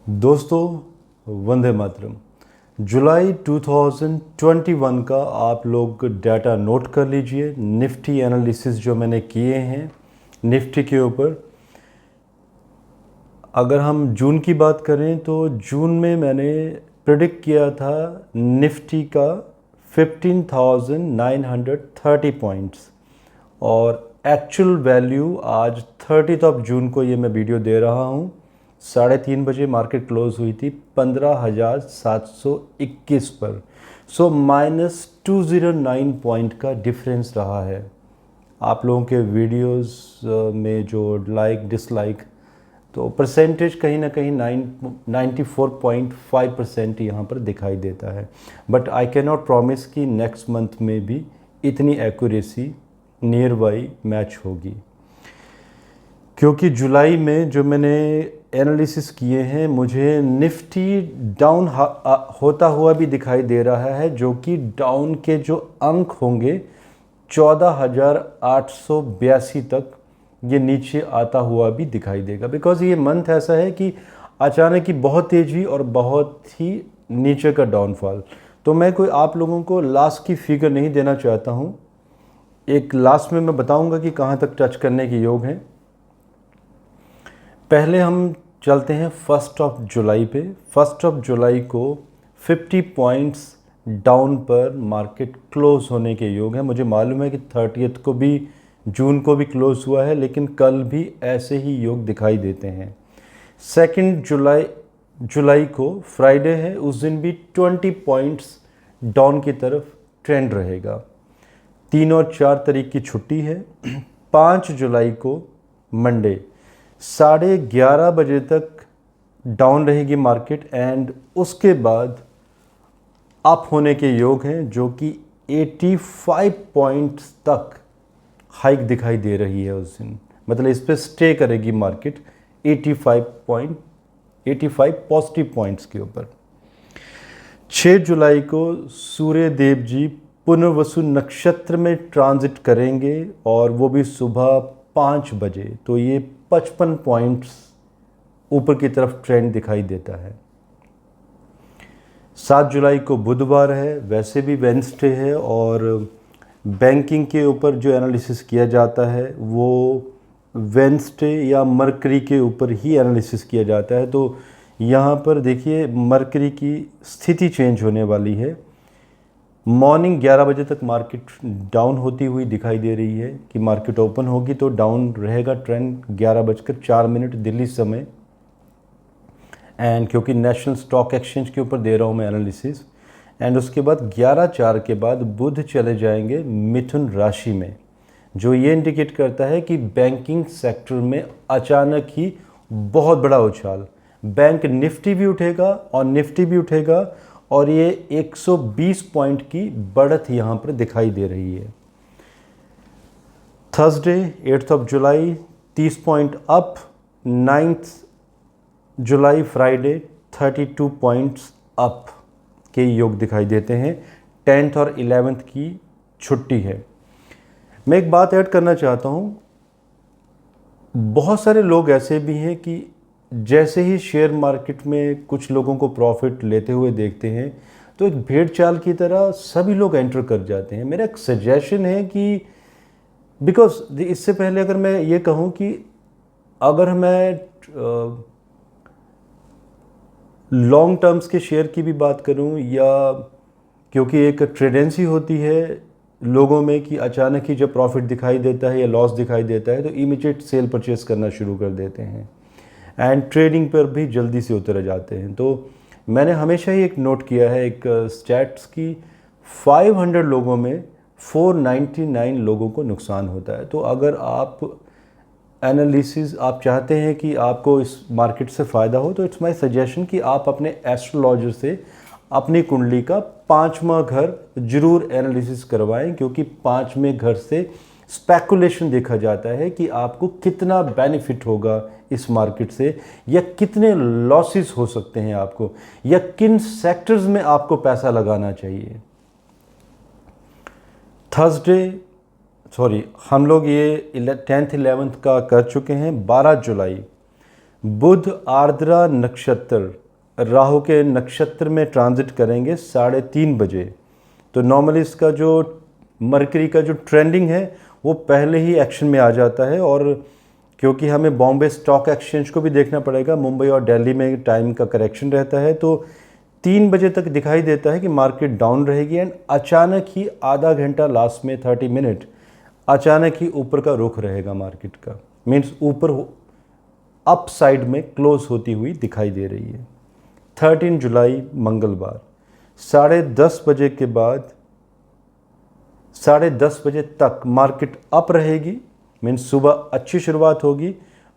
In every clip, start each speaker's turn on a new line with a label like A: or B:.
A: दोस्तों वंदे मातरम। जुलाई 2021 का आप लोग डाटा नोट कर लीजिए। निफ्टी एनालिसिस जो मैंने किए हैं निफ्टी के ऊपर, अगर हम जून की बात करें तो जून में मैंने प्रिडिक्ट किया था निफ्टी का 15,930 पॉइंट्स और एक्चुअल वैल्यू आज 30 जून को ये मैं वीडियो दे रहा हूँ। 3:30 बजे मार्केट क्लोज हुई थी 15,721 पर। सो -209 पॉइंट का डिफरेंस रहा है। आप लोगों के वीडियोस में जो लाइक डिसलाइक, तो परसेंटेज कहीं ना कहीं 94.5% यहाँ पर दिखाई देता है। But I can not promise कि नेक्स्ट मंथ में भी इतनी एक्यूरेसी नियर बाई मैच होगी, क्योंकि जुलाई में जो मैंने एनालिसिस किए हैं मुझे निफ्टी डाउन होता हुआ भी दिखाई दे रहा है, जो कि डाउन के जो अंक होंगे 14,882 तक ये नीचे आता हुआ भी दिखाई देगा। बिकॉज ये मंथ ऐसा है कि अचानक ही बहुत तेज़ी और बहुत ही नीचे का डाउनफॉल। तो मैं कोई आप लोगों को लास्ट की फिगर नहीं देना चाहता हूँ। एक लास्ट में मैं बताऊंगा कि कहाँ तक टच करने के योग हैं। पहले हम चलते हैं 1 जुलाई पे। 1 जुलाई को 50 पॉइंट्स डाउन पर मार्केट क्लोज होने के योग हैं। मुझे मालूम है कि 30 को भी जून को भी क्लोज हुआ है, लेकिन कल भी ऐसे ही योग दिखाई देते हैं। 2 जुलाई को फ्राइडे है, उस दिन भी 20 पॉइंट्स डाउन की तरफ ट्रेंड रहेगा। 3 और 4 तारीख की छुट्टी है। 5 जुलाई को मंडे 11:30 बजे तक डाउन रहेगी मार्केट एंड उसके बाद अप होने के योग हैं, जो कि 85 पॉइंट्स तक हाइक दिखाई दे रही है उस दिन। मतलब इस पे स्टे करेगी मार्केट 85 पॉजिटिव पॉइंट्स के ऊपर। 6 जुलाई को सूर्य देव जी पुनर्वसु नक्षत्र में ट्रांजिट करेंगे और वो भी सुबह 5 बजे। तो ये 55 पॉइंट्स ऊपर की तरफ ट्रेंड दिखाई देता है। 7 जुलाई को बुधवार है, वैसे भी वेडनेसडे है और बैंकिंग के ऊपर जो एनालिसिस किया जाता है वो वेडनेसडे या मरकरी के ऊपर ही एनालिसिस किया जाता है। तो यहाँ पर देखिए मरकरी की स्थिति चेंज होने वाली है। मॉर्निंग 11 बजे तक मार्केट डाउन होती हुई दिखाई दे रही है कि मार्केट ओपन होगी तो डाउन रहेगा ट्रेंड 11:04 दिल्ली समय। एंड क्योंकि नेशनल स्टॉक एक्सचेंज के ऊपर दे रहा हूँ मैं एनालिसिस, एंड उसके बाद 11:04 के बाद बुध चले जाएंगे मिथुन राशि में, जो ये इंडिकेट करता है कि बैंकिंग सेक्टर में अचानक ही बहुत बड़ा उछाल, बैंक निफ्टी भी उठेगा और निफ्टी भी उठेगा और ये 120 पॉइंट की बढ़त यहाँ पर दिखाई दे रही है। थर्सडे 8 जुलाई 30 पॉइंट अप। 9 जुलाई फ्राइडे 32 पॉइंट्स अप के योग दिखाई देते हैं। 10th और 11th की छुट्टी है। मैं एक बात ऐड करना चाहता हूँ, बहुत सारे लोग ऐसे भी हैं कि जैसे ही शेयर मार्केट में कुछ लोगों को प्रॉफिट लेते हुए देखते हैं तो एक भेड़ चाल की तरह सभी लोग एंटर कर जाते हैं। मेरा एक सजेशन है कि बिकॉज इससे पहले अगर मैं ये कहूँ कि अगर मैं लॉन्ग टर्म्स के शेयर की भी बात करूँ, या क्योंकि एक ट्रेडेंसी होती है लोगों में कि अचानक ही जब प्रॉफिट दिखाई देता है या लॉस दिखाई देता है तो इमीडिएट सेल परचेस करना शुरू कर देते हैं एंड ट्रेडिंग पर भी जल्दी से उतर जाते हैं। तो मैंने हमेशा ही एक नोट किया है, एक स्टैट्स की 500 लोगों में 499 लोगों को नुकसान होता है। तो अगर आप एनालिसिस आप चाहते हैं कि आपको इस मार्केट से फ़ायदा हो तो इट्स माय सजेशन कि आप अपने एस्ट्रोलॉजर से अपनी कुंडली का 5वां घर जरूर एनालिसिस करवाएं, क्योंकि 5वें घर से स्पेकुलेशन देखा जाता है कि आपको कितना बेनिफिट होगा इस मार्केट से या कितने लॉसेस हो सकते हैं आपको, या किन सेक्टर्स में आपको पैसा लगाना चाहिए। हम लोग ये 10th 11th का कर चुके हैं। 12 बुध आर्द्रा नक्षत्र राहु के नक्षत्र में ट्रांजिट करेंगे 3:30 बजे। तो नॉर्मली इसका जो मरकरी का जो ट्रेंडिंग है वो पहले ही एक्शन में आ जाता है, और क्योंकि हमें बॉम्बे स्टॉक एक्सचेंज को भी देखना पड़ेगा, मुंबई और दिल्ली में टाइम का करेक्शन रहता है, तो 3 बजे तक दिखाई देता है कि मार्केट डाउन रहेगी। एंड अचानक ही आधा घंटा लास्ट में 30 मिनट अचानक ही ऊपर का रुख रहेगा मार्केट का, मीन्स ऊपर अप साइड में क्लोज होती हुई दिखाई दे रही है। 13 जुलाई मंगलवार 10:30 बजे के बाद 10:30 बजे तक मार्केट अप रहेगी, मीन्स सुबह अच्छी शुरुआत होगी,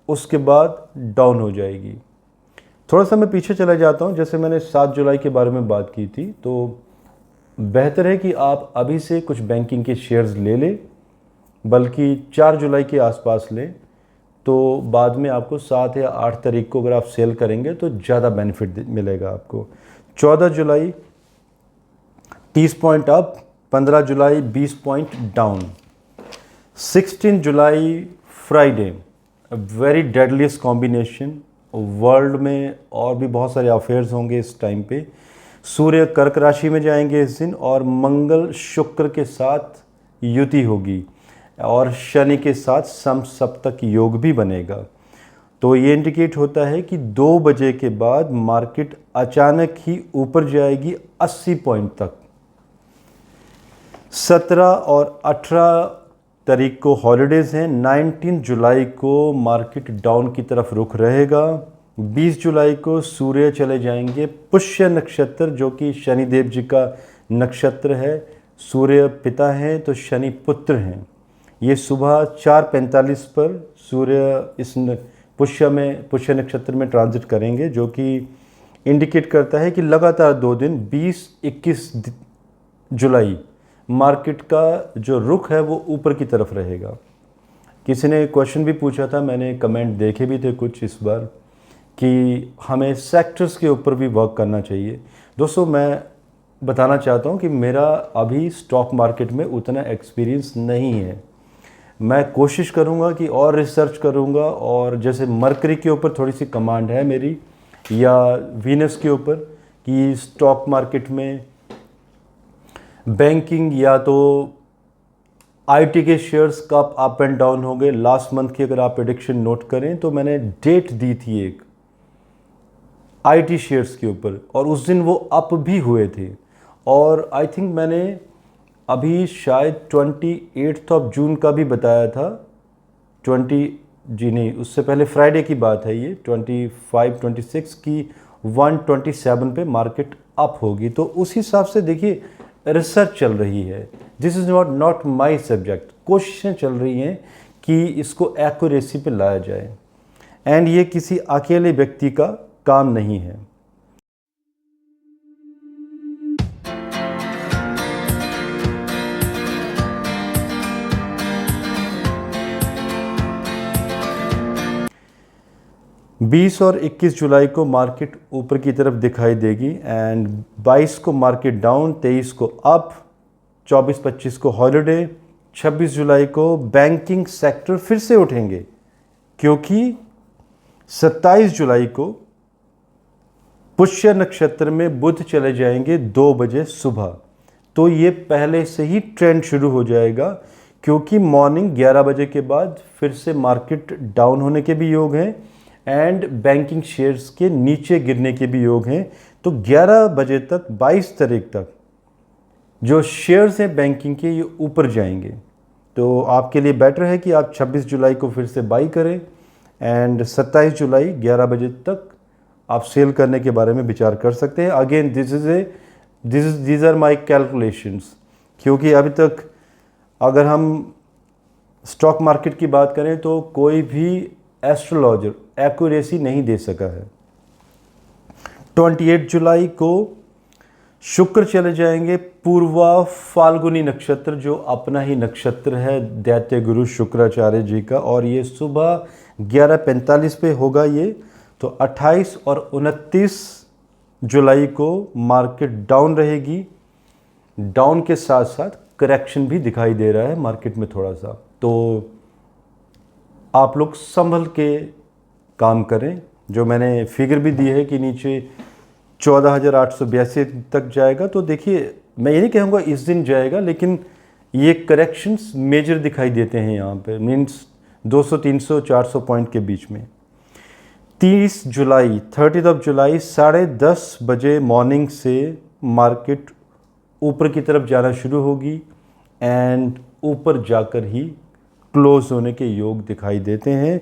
A: उसके बाद डाउन हो जाएगी। थोड़ा सा मैं पीछे चला जाता हूँ, जैसे मैंने 7 जुलाई के बारे में बात की थी, तो बेहतर है कि आप अभी से कुछ बैंकिंग के शेयर्स ले लें, बल्कि 4 जुलाई के आसपास लें, तो बाद में आपको 7 या 8 तारीख को अगर आप सेल करेंगे तो ज़्यादा बेनिफिट मिलेगा आपको। 14 जुलाई 30 पॉइंट अप, 15 जुलाई 20 पॉइंट डाउन। 16 जुलाई Friday, very deadliest combination world में, और भी बहुत सारे अफेयर्स होंगे इस टाइम पे। सूर्य कर्क राशि में जाएंगे इस दिन, और मंगल शुक्र के साथ युति होगी, और शनि के साथ समसप्तक योग भी बनेगा। तो ये इंडिकेट होता है कि 2 बजे के बाद मार्केट अचानक ही ऊपर जाएगी 80 पॉइंट तक। 17 और 18 तारीख को हॉलीडेज़ हैं। 19 जुलाई को मार्केट डाउन की तरफ रुख रहेगा। 20 जुलाई को सूर्य चले जाएंगे पुष्य नक्षत्र, जो कि शनिदेव जी का नक्षत्र है। सूर्य पिता हैं तो शनि पुत्र हैं। ये सुबह 4:45 पर सूर्य इस पुष्य नक्षत्र में ट्रांजिट करेंगे, जो कि इंडिकेट करता है कि लगातार 2 दिन 20-21 जुलाई मार्केट का जो रुख है वो ऊपर की तरफ रहेगा। किसी ने क्वेश्चन भी पूछा था, मैंने कमेंट देखे भी थे कुछ इस बार, कि हमें सेक्टर्स के ऊपर भी वर्क करना चाहिए। दोस्तों, मैं बताना चाहता हूँ कि मेरा अभी स्टॉक मार्केट में उतना एक्सपीरियंस नहीं है। मैं कोशिश करूँगा कि और रिसर्च करूँगा, और जैसे मरकरी के ऊपर थोड़ी सी कमांड है मेरी, या वीनस के ऊपर, कि स्टॉक मार्केट में बैंकिंग या तो आईटी के शेयर्स का अप एंड डाउन हो गए। लास्ट मंथ की अगर आप प्रेडिक्शन नोट करें तो मैंने डेट दी थी एक आईटी शेयर्स के ऊपर, और उस दिन वो अप भी हुए थे। और आई थिंक मैंने अभी शायद 28 जून का भी बताया था, 20 नहीं, उससे पहले फ्राइडे की बात है ये, 25-26 की 127 पे मार्केट अप होगी। तो उस हिसाब से देखिए, रिसर्च चल रही है। This is not my subject. कोशिशें चल रही हैं कि इसको एक्यूरेसी पे लाया जाए, एंड ये किसी अकेले व्यक्ति का काम नहीं है। बीस और 21 जुलाई को मार्केट ऊपर की तरफ दिखाई देगी, एंड 22 को मार्केट डाउन, 23 को अप, 24-25 को हॉलिडे, 26 जुलाई को बैंकिंग सेक्टर फिर से उठेंगे, क्योंकि 27 जुलाई को पुष्य नक्षत्र में बुध चले जाएंगे 2 बजे सुबह। तो ये पहले से ही ट्रेंड शुरू हो जाएगा, क्योंकि मॉर्निंग 11 बजे के बाद फिर से मार्केट डाउन होने के भी योग हैं, एंड बैंकिंग शेयर्स के नीचे गिरने के भी योग हैं। तो 11 बजे तक 22 तारीख तक जो शेयर्स हैं बैंकिंग के, ये ऊपर जाएंगे। तो आपके लिए बेटर है कि आप 26 जुलाई को फिर से बाई करें, एंड 27 जुलाई 11 बजे तक आप सेल करने के बारे में विचार कर सकते हैं। Again these are my calculations, क्योंकि अभी तक अगर हम स्टॉक मार्केट की बात करें तो कोई भी एस्ट्रोलॉजर एक्यूरेसी नहीं दे सका है। 28 जुलाई को शुक्र चले जाएंगे पूर्वा फाल्गुनी नक्षत्र, जो अपना ही नक्षत्र है दैत्य गुरु शुक्राचार्य जी का, और ये सुबह 11:45 पे होगा ये। तो 28 और 29 जुलाई को मार्केट डाउन रहेगी। डाउन के साथ साथ करेक्शन भी दिखाई दे रहा है मार्केट में थोड़ा सा, तो आप लोग संभल के काम करें। जो मैंने फिगर भी दी है कि नीचे 14,882 तक जाएगा। तो देखिए, मैं ये नहीं कहूँगा इस दिन जाएगा, लेकिन ये करेक्शंस मेजर दिखाई देते हैं यहाँ पे, मीन्स 200, 300, 400 पॉइंट के बीच में। 30 जुलाई 10:30 बजे मॉर्निंग से मार्केट ऊपर की तरफ जाना शुरू होगी एंड ऊपर जाकर ही क्लोज होने के योग दिखाई देते हैं।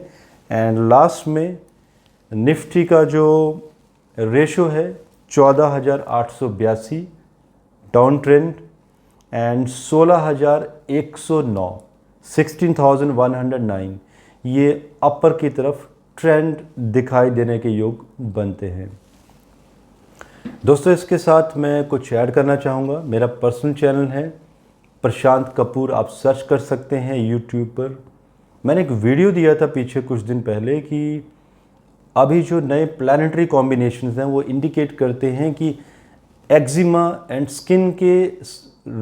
A: एंड लास्ट में निफ्टी का जो रेशो है 14,882 डाउन ट्रेंड एंड 16,109 16,109 ये अपर की तरफ ट्रेंड दिखाई देने के योग बनते हैं। दोस्तों, इसके साथ मैं कुछ ऐड करना चाहूँगा। मेरा पर्सनल चैनल है प्रशांत कपूर, आप सर्च कर सकते हैं यूट्यूब पर। मैंने एक वीडियो दिया था पीछे कुछ दिन पहले कि अभी जो नए प्लानिटरी कॉम्बिनेशंस हैं वो इंडिकेट करते हैं कि एक्जिमा एंड स्किन के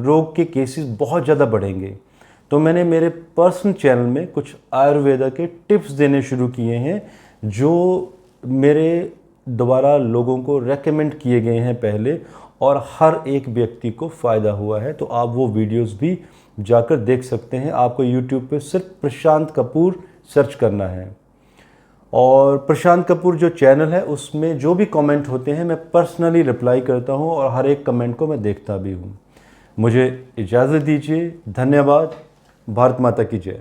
A: रोग के केसेस बहुत ज़्यादा बढ़ेंगे। तो मैंने मेरे पर्सनल चैनल में कुछ आयुर्वेदा के टिप्स देने शुरू किए हैं जो मेरे द्वारा लोगों को रेकमेंड किए गए हैं पहले, और हर एक व्यक्ति को फ़ायदा हुआ है। तो आप वो वीडियोस भी जाकर देख सकते हैं। आपको यूट्यूब पे सिर्फ प्रशांत कपूर सर्च करना है, और प्रशांत कपूर जो चैनल है उसमें जो भी कमेंट होते हैं मैं पर्सनली रिप्लाई करता हूं, और हर एक कमेंट को मैं देखता भी हूं। मुझे इजाज़त दीजिए। धन्यवाद। भारत माता की जय।